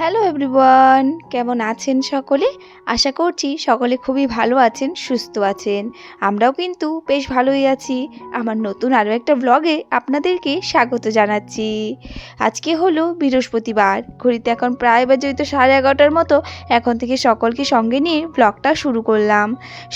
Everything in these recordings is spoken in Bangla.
হ্যালো এভরিওয়ান, কেমন আছেন সকলে? আশা করছি সকলে খুবই ভালো আছেন, সুস্থ আছেন। আমরাও কিন্তু বেশ ভালোই আছি। আমার নতুন আরও একটা ব্লগে আপনাদেরকে স্বাগত জানাচ্ছি। আজকে হলো বৃহস্পতিবার, ঘড়িতে এখন প্রায় বাজে হয়তো 11:30টার মতো। এখন থেকে সকলকে সঙ্গে নিয়ে ব্লগটা শুরু করলাম।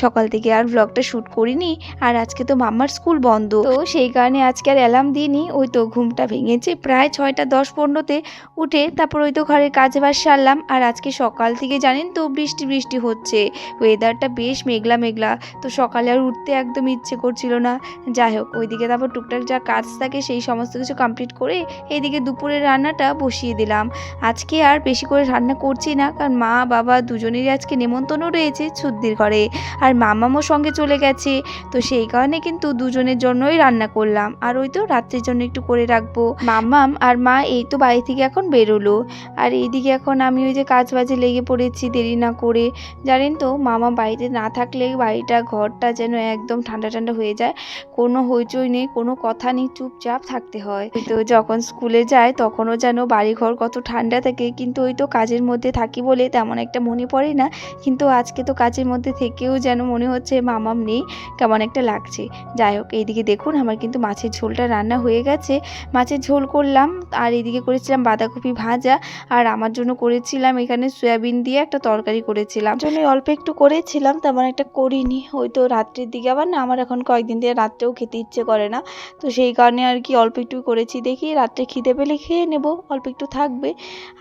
সকাল থেকে আর ব্লগটা শ্যুট করিনি, আর আজকে তো মাম্মার স্কুল বন্ধ, তো সেই কারণে আজকে আর অ্যালার্ম দিইনি। ওই তো ঘুমটা ভেঙেছে প্রায় 6:10-15-তে উঠে, তারপর ওই তো ঘরের কাজ বাজ সারলাম। আর আজকে সকাল থেকে জানেন তো বৃষ্টি বৃষ্টি হচ্ছে, ওয়েদারটা বেশ মেঘলা মেঘলা, তো সকালে আর উঠতে একদম ইচ্ছে করছিল না। যাই হোক, ওইদিকে তারপর টুকটাক যা কাজ থাকে সেই সমস্ত কিছু কমপ্লিট করে এইদিকে দুপুরের রান্নাটা বসিয়ে দিলাম। আজকে আর বেশি করে রান্না করছি না, কারণ মা বাবা দুজনেরই আজকে নেমন্তন্ন রয়েছে ছুদ্দির ঘরে, আর মামামও সঙ্গে চলে গেছে। তো সেই কারণে কিন্তু দুজনের জন্যই রান্না করলাম, আর ওই তো রাত্রের জন্য একটু করে রাখবো। মামাম আর মা এই তো বাড়ি থেকে এখন বেরোলো, আর এইদিকে এখন আমি ওই যে কাজ বাজে লেগে পড়েছি দেরি না করে। জানেন তো, মামা বাড়িতে না থাকলে বাড়িটা ঘরটা যেন একদম ঠান্ডা ঠান্ডা হয়ে যায়, কোনো হইচই নেই, কোনো কথা নেই, চুপচাপ থাকতে হয়। তো যখন স্কুলে যায় তখনও যেন বাড়িঘর কত ঠান্ডা থাকে, কিন্তু ওই তো কাজের মধ্যে থাকি বলে তেমন একটা মনে পড়ে না। কিন্তু আজকে তো কাজের মধ্যে থেকেও যেন মনে হচ্ছে মামাম নেই, কেমন একটা লাগছে। যাই হোক, এইদিকে দেখুন আমার কিন্তু মাছের ঝোলটা রান্না হয়ে গেছে। মাছের ঝোল করলাম, আর এইদিকে করেছিলাম বাঁধাকপি ভাজা, আর আমার জন্য করেছিলাম এখানে সয়াবিন দিয়ে একটা তরকারি করেছিলাম। জন্য অল্প একটু করেছিলাম, তেমন একটা করিনি। ওই তো রাত্রের দিকে আবার না, আমার এখন কয়েকদিন দিয়ে রাত্রেও খেতে ইচ্ছে করে না, তো সেই কারণে আর কি অল্প একটু করেছি। দেখি রাত্রে খিদে পেলে খেয়ে নেব, অল্প একটু থাকবে।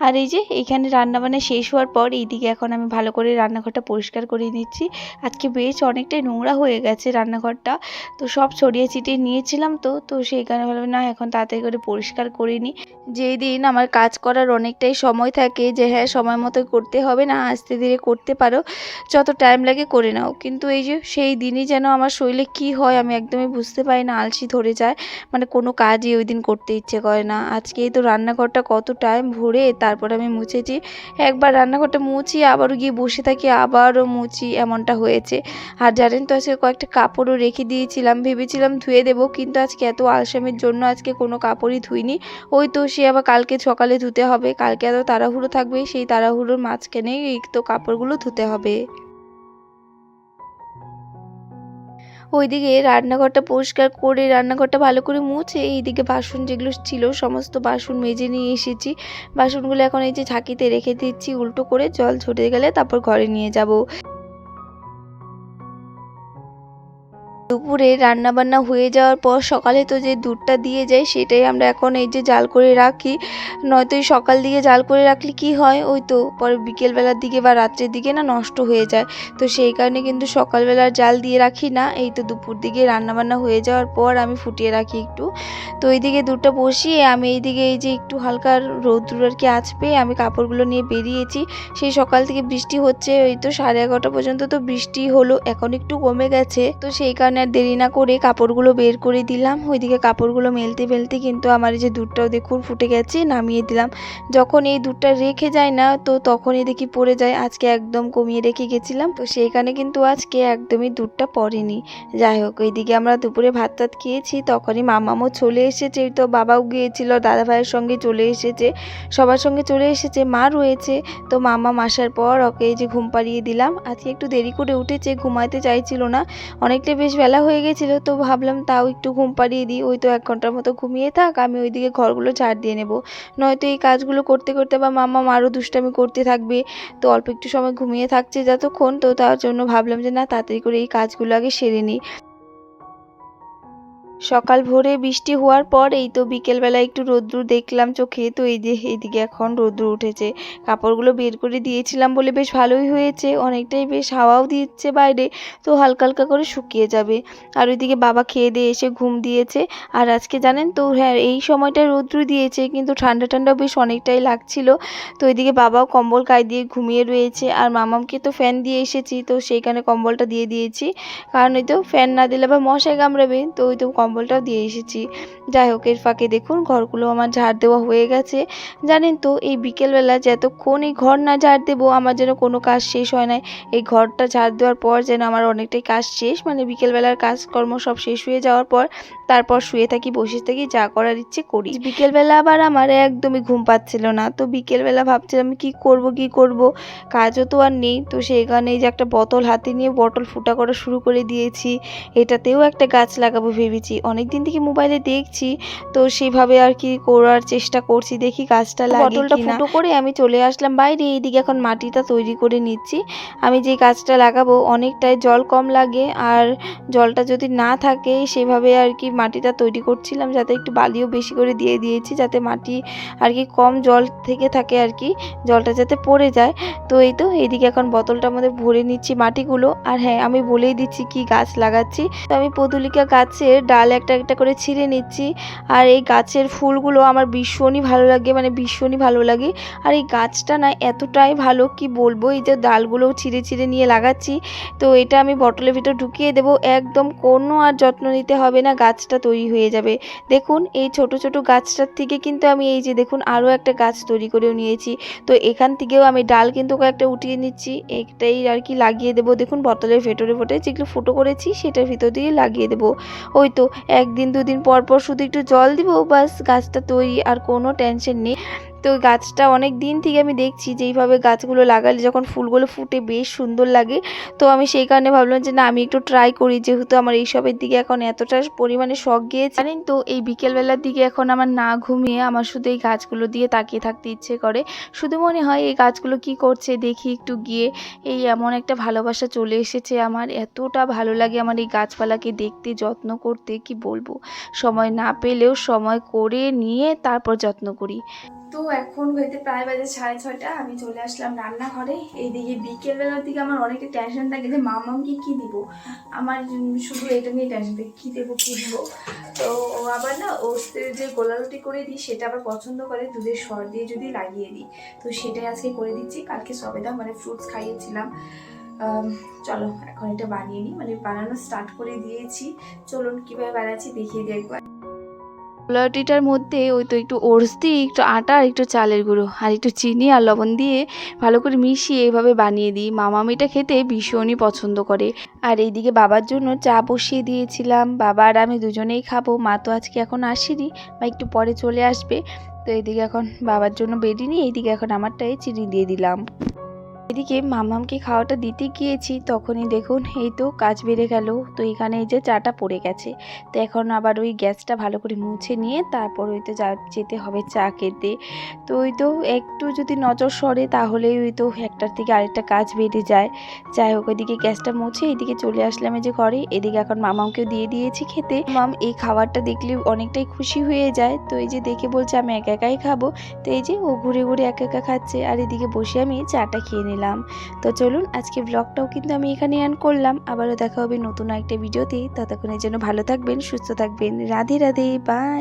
আর এই যে এইখানে রান্নাবান্না শেষ হওয়ার পর এইদিকে এখন আমি ভালো করে রান্নাঘরটা পরিষ্কার করে নিচ্ছি। আজকে বেশ অনেকটাই নোংরা হয়ে গেছে রান্নাঘরটা, তো সব ছড়িয়ে ছিটিয়ে নিয়েছিলাম, তো সেই কারণে ভাবলাম না এখন তাড়াতাড়ি করে পরিষ্কার করে নিই। যেই দিন আমার কাজ করার অনেকটাই সময় থাকে, যে হ্যাঁ সময় মতো করতে হবে না, আস্তে ধীরে করতে পারো, যত টাইম লাগে করে নাও, কিন্তু এই যে সেই দিনই যেন আমার শরীরে কি হয় আমি একদমই বুঝতে পারি না, আলসি ধরে যায়, মানে কোনো কাজই ওই দিন করতে ইচ্ছে করে না। আজকেই তো রান্নাঘরটা কত টাইম ভরে তারপর আমি মুছেছি। একবার রান্নাঘরটা মুছি, আবারও গিয়ে বসে থাকি, আবারও মুছি, এমনটা হয়েছে। আর জানেন তো, আজকে কয়েকটা কাপড়ও রেখে দিয়েছিলাম, ভেবেছিলাম ধুয়ে দেবো, কিন্তু আজকে এত আলসেমির জন্য আজকে কোনো কাপড়ই ধুইনি। ওই তো সে আবার কালকে সকালে ধুতে হবে, কালকে এত তাড়াহুড়ো থাকবে, সেই তাড়াহুড়োর মাঝখানেই এই তো কাপড়গুলো ধুতে হবে। ওইদিকে রান্নাঘরটা পরিষ্কার করে রান্নাঘরটা ভালো করে মুছে এইদিকে বাসন যেগুলো ছিল সমস্ত বাসন মেজে নিয়ে এসেছি। বাসনগুলো এখন এই যে ঝাঁকিতে রেখে দিচ্ছি, উল্টো করে জল ঝরে গেলে তারপর ঘরে নিয়ে যাব। দুপুরে রান্নাবান্না হয়ে যাওয়ার পর সকালে তো যে দুধটা দিয়ে যায় সেটাই আমরা এখন এই যে জাল করে রাখি, নয়তো এই সকাল দিকে জাল করে রাখলে কি হয়, ওই তো পরে বিকেলবেলার দিকে বা রাত্রের দিকে না নষ্ট হয়ে যায়। তো সেই কারণে কিন্তু সকালবেলার জাল দিয়ে রাখি না, এই তো দুপুর দিকে রান্নাবান্না হয়ে যাওয়ার পর আমি ফুটিয়ে রাখি একটু। তো এইদিকে দুধটা বসিয়ে আমি এইদিকে এই যে একটু হালকা রৌদ্র আর কি আঁচ পেয়ে আমি কাপড়গুলো নিয়ে বেরিয়েছি। সেই সকাল থেকে বৃষ্টি হচ্ছে, ওই তো 11:30 পর্যন্ত তো বৃষ্টি হলো, এখন একটু কমে গেছে, তো সেই কারণে আর দেরি না করে কাপড়গুলো বের করে দিলাম। ওইদিকে কাপড়গুলো মেলতে মেলতে কিন্তু আমার এই যে দুধটাও দেখুন ফুটে গেছে, নামিয়ে দিলাম। যখন এই দুধটা রেখে যায় না তো তখনই দেখি পড়ে যায়, আজকে একদম কমিয়ে রেখে গেছিলাম, তো সেইখানে কিন্তু আজকে একদমই দুধটা পড়েনি। যাই হোক, এইদিকে আমরা দুপুরে ভাত টাত খেয়েছি, তখনই মামামও চলে এসেছে, তো বাবাও গিয়েছিল, দাদা ভাইয়ের সঙ্গে চলে এসেছে, সবার সঙ্গে চলে এসেছে, মা রয়েছে। তো মামাম আসার পর ওকে এই যে ঘুম পাড়িয়ে দিলাম। আজকে একটু দেরি করে উঠেছে, ঘুমাতে চাইছিল না, অনেকটা বেশ বেলা হয়ে গেছিলো, তো ভাবলাম তাও একটু ঘুম পাড়িয়ে দিই, ওই তো 1 ঘন্টার মতো ঘুমিয়ে থাক, আমি ওইদিকে ঘরগুলো ঝাড় দিয়ে নেব, নয়তো এই কাজগুলো করতে করতে বা মাম্মাম আরও দুষ্টামি করতে থাকবে। তো অল্প একটু সময় ঘুমিয়ে থাকছে যতক্ষণ, তো তার জন্য ভাবলাম যে না তাড়াতাড়ি করে এই কাজগুলো আগে সেরে নিই। সকাল ভোরে বৃষ্টি হওয়ার পর এই তো বিকেলবেলা একটু রোদ্দুর দেখলাম চোখে, তো এই যে এইদিকে এখন রোদ্দুর উঠেছে। কাপড়গুলো বের করে দিয়েছিলাম বলে বেশ ভালোই হয়েছে, অনেকটাই বেশ হাওয়াও দিচ্ছে বাইরে, তো হালকা হালকা করে শুকিয়ে যাবে। আর ওইদিকে বাবা খেয়ে দিয়ে এসে ঘুম দিয়েছে। আর আজকে জানেন তো, হ্যাঁ এই সময়টায় রোদ্দুর দিয়েছে কিন্তু ঠান্ডা ঠান্ডা বেশ অনেকটাই লাগছিল। তো ওইদিকে বাবাও কম্বল গায়ে দিয়ে ঘুমিয়ে রয়েছে, আর মামামকে তো ফ্যান দিয়ে এসেছি, তো সেইখানে কম্বলটা দিয়ে দিয়েছি, কারণ ওই তো ফ্যান না দিলে আবার মশায় কামড়াবে, তো ওই তো কম্বলটাও দিয়ে এসেছি। যাই হোক, এর ফাঁকে দেখুন ঘরগুলো আমার ঝাড় দেওয়া হয়ে গেছে। জানেন তো এই বিকেলবেলা যতক্ষণ এই ঘর না ঝাড় দেবো আমার যেন কোনো কাজ শেষ হয় না। এই ঘরটা ঝাড় দেওয়ার পর যেন আমার অনেকটাই কাজ শেষ, মানে বিকেলবেলার কাজকর্ম সব শেষ হয়ে যাওয়ার পর তারপর শুয়ে থাকি, বসে থাকি, যা করার ইচ্ছে করি। বিকেলবেলা আবার আমার একদমই ঘুম পাচ্ছিল না, তো বিকেলবেলা ভাবছিলাম কি করব, কাজও তো আর নেই। তো সেখানে যে একটা বোতল হাতে নিয়ে বটল ফুটা করা শুরু করে দিয়েছি। এটাতেও একটা গাছ লাগাবো ভেবেছি, অনেক দিন থেকে মোবাইলে দেখছি, তো সেভাবে আর কি করার চেষ্টা করছি, দেখি গাছটা লাগে বটলটা ফুটো করে আমি চলে আসলাম বাইরে। এইদিকে এখন মাটিটা তৈরি করে নিচ্ছি। আমি যে গাছটা লাগাবো অনেকটাই জল কম লাগে, আর জলটা যদি না থাকে সেভাবে আর কি মাটিটা তৈরি করছিলাম, যাতে একটু বালিও বেশি করে দিয়ে দিয়েছি, যাতে মাটি আর কি কম জল থেকে থাকে আর কি, জলটা যাতে পড়ে যায়। তো এই তো এইদিকে এখন বোতলটার মধ্যে ভরে নিচ্ছি মাটিগুলো। আর হ্যাঁ, আমি বলেই দিচ্ছি কি গাছ লাগাচ্ছি। তো আমি পদুলিকা গাছের ডাল একটা একটা করে ছিঁড়ে নিচ্ছি। আর এই গাছের ফুলগুলো আমার ভীষণই ভালো লাগে, মানে ভীষণই ভালো লাগে। আর এই গাছটা না এতটাই ভালো কি বলবো, এই যে ডালগুলো ছিঁড়ে ছিঁড়ে নিয়ে লাগাচ্ছি। তো এটা আমি বটলের ভিতর ঢুকিয়ে দেবো, একদম কোনো আর যত্ন নিতে হবে না, গাছটা তৈরি হয়ে যাবে। দেখুন এই ছোট ছোট গাছটার থেকে কিন্তু আমি এই যে দেখুন আরও একটা গাছ তৈরি করেও নিয়েছি। তো এখান থেকেও আমি ডাল কিন্তু কয়েকটা উঠিয়ে নিচ্ছি, একটাই আর কি লাগিয়ে দেবো। দেখুন বোতলের ভেতরে যেগুলো ফুটো করেছি সেটার ভিতর দিয়ে লাগিয়ে দেবো। ওই তো একদিন দুদিন পর পর শুধু একটু জল দিব, বাস গাছটা তৈরি, আর কোনো টেনশন নেই। তো গাছটা অনেক দিন থেকে আমি দেখছি যে এইভাবে গাছগুলো লাগালে যখন ফুলগুলো ফুটে বেশ সুন্দর লাগে। তো আমি সেই কারণে ভাবলাম যে না, আমি একটু ট্রাই করি, যেহেতু আমার এইসবের দিকে এখন এতটা পরিমাণে শখ গিয়েছে। জানেন তো এই বিকেলবেলার দিকে এখন আমার না ঘুমিয়ে আমার শুধু এই গাছগুলো দিয়ে তাকিয়ে থাকতে ইচ্ছে করে। শুধু মনে হয় এই গাছগুলো কি করছে দেখি একটু গিয়ে। এই এমন একটা ভালোবাসা চলে এসেছে আমার, এতটা ভালো লাগে আমার এই গাছপালাকে দেখতে, যত্ন করতে, কি বলবো। সময় না পেলেও সময় করে নিয়ে তারপর যত্ন করি। তো এখন হইতে প্রায় বাজে 6:30। আমি চলে আসলাম রান্নাঘরে। এইদিকে বিকেলবেলার দিকে আমার অনেকটা টেনশন থাকে যে মামাকে কি দিব। আমার শুধু এটা নিয়ে টেনশন থাকে, কী দেবো কী দিব। তো ও আবার না ওস্তের যে গোলা রুটি করে দিই সেটা আবার পছন্দ করে, দুধের সর দিয়ে যদি লাগিয়ে দিই, তো সেটাই আজকে করে দিচ্ছি। কালকে সবেদা মানে ফ্রুটস খাইয়েছিলাম। চলো এখন এটা বানিয়ে নিই, মানে বানানো স্টার্ট করে দিয়েছি। চলুন কীভাবে বানাচ্ছি দেখিয়ে দিই একবার। গোলা রুটিটার মধ্যে ওই তো একটু ওটস দিয়ে, একটু আটা, আর একটু চালের গুঁড়ো, আর একটু চিনি আর লবণ দিয়ে ভালো করে মিশিয়ে এইভাবে বানিয়ে দিই। মামাম এটা খেতে ভীষণই পছন্দ করে। আর এইদিকে বাবার জন্য চা বসিয়ে দিয়েছিলাম, বাবা আর আমি দুজনেই খাবো। মা তো আজকে এখন আসেনি, বা একটু পরে চলে আসবে। তো এইদিকে এখন বাবার জন্য বেডি নিই, এইদিকে এখন আমারটাই চিনি দিয়ে দিলাম। এদিকে মামামকে খাওয়াটা দিতে গিয়েছি, তখনই দেখুন এই তো কাজ বেড়ে গেল। তো এখানে এই যে চাটা পড়ে গেছে, তো এখন আবার ওই গ্যাসটা ভালো করে মুছে নিয়ে তারপর ওই তো যেতে হবে চা খেতে। তো ওই তো একটু যদি নজর সরে তাহলেই ওই তো একটার থেকে আরেকটা কাজ বেড়ে যায়। যাই হোক, ওইদিকে গ্যাসটা মুছে এদিকে চলে আসলাম এই যে ঘরে। এদিকে এখন মামামকেও দিয়ে দিয়েছি খেতে। মাম এই খাবারটা দেখলে অনেকটাই খুশি হয়ে যায়, তো এই যে দেখে বলছে আমি একা একাই খাবো। তো এই যে ও ঘুরে ঘুরে একা একা খাচ্ছে, আর এদিকে বসে আমি চাটা খেয়ে নিলাম। তো চলুন আজকে ব্লগটাও কিন্তু আমি এখানে এন্ড করলাম। আবারও দেখা হবে নতুন একটা ভিডিওতে, ততক্ষণের জন্য ভালো থাকবেন, সুস্থ থাকবেন। রাধে রাধে, বাই।